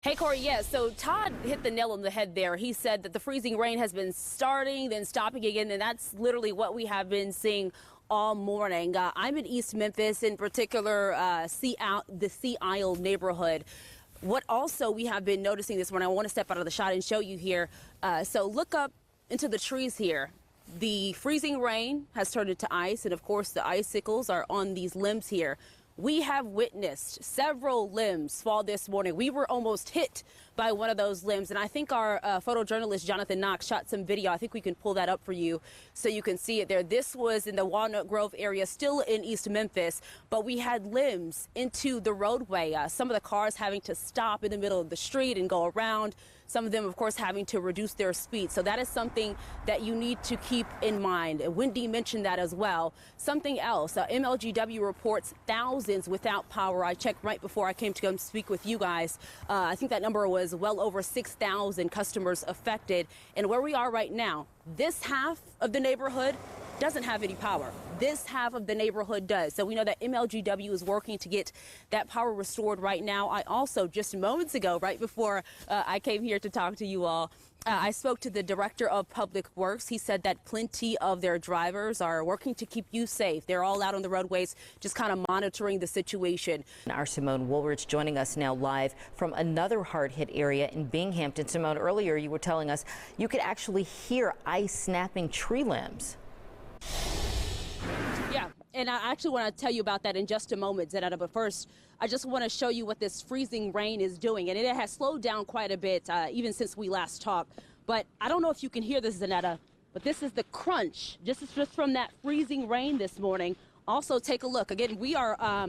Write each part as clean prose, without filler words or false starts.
Hey, Corey, yeah, so Todd hit the nail on the head there. He said that the freezing rain has been starting, then stopping again, and that's literally what we have been seeing all morning. I'm in East Memphis, in particular, the Sea Isle neighborhood. What also we have been noticing this morning, I want to step out of the shot and show you here. So look up into the trees here. The freezing rain has turned into ice, and of course the icicles are on these limbs here. We have witnessed several limbs fall this morning. We were almost hit by one of those limbs, and I think our photojournalist Jonathan Knox shot some video. I think we can pull that up for you so you can see it there. This was in the Walnut Grove area, still in East Memphis, but we had limbs into the roadway. Some of the cars having to stop in the middle of the street and go around. Some of them, of course, having to reduce their speed. So that is something that you need to keep in mind. Wendy mentioned that as well. Something else, MLGW reports thousands without power. I checked right before I came to come speak with you guys. I think that number was well over 6,000 customers affected. And where we are right now, this half of the neighborhood doesn't have any power. This half of the neighborhood does. So we know that MLGW is working to get that power restored right now. I also, just moments ago, right before I came here to talk to you all, I spoke to the director of public works. He said that plenty of their drivers are working to keep you safe. They're all out on the roadways, just kind of monitoring the situation. Our Symone Woolridge joining us now live from another hard-hit area in Binghamton. Symone, earlier you were telling us you could actually hear ice snapping tree limbs. Yeah, and I actually want to tell you about that in just a moment, Zanetta. But first, I just want to show you what this freezing rain is doing. And it has slowed down quite a bit, even since we last talked. But I don't know if you can hear this, Zanetta, but this is the crunch. This is just from that freezing rain this morning. Also, take a look. Again, we are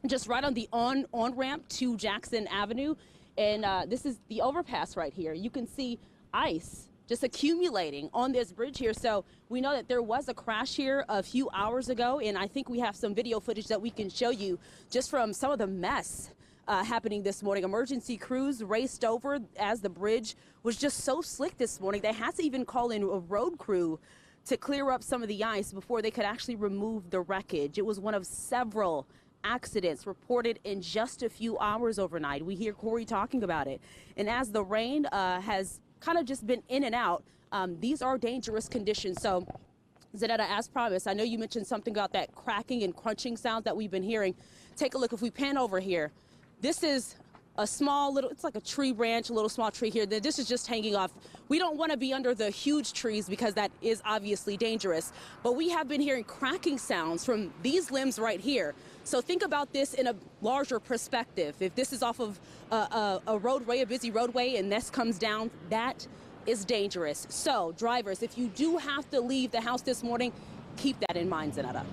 just right on the on-ramp to Jackson Avenue. And this is the overpass right here. You can see ice just accumulating on this bridge here. So we know that there was a crash here a few hours ago, and I think we have some video footage that we can show you just from some of the mess happening this morning. Emergency crews raced over as the bridge was just so slick this morning. They had to even call in a road crew to clear up some of the ice before they could actually remove the wreckage. It was one of several accidents reported in just a few hours overnight. We hear Corey talking about it. And as the rain has kind of just been in and out, these are dangerous conditions. So, Zanetta, as promised, I know you mentioned something about that cracking and crunching sound that we've been hearing. Take a look. If we pan over here, this is a small little, it's like a tree branch, a little small tree here. This is just hanging off. We don't want to be under the huge trees because that is obviously dangerous. But we have been hearing cracking sounds from these limbs right here. So think about this in a larger perspective. If this is off of a roadway, a busy roadway, and this comes down, that is dangerous. So drivers, if you do have to leave the house this morning, keep that in mind, Zanetta.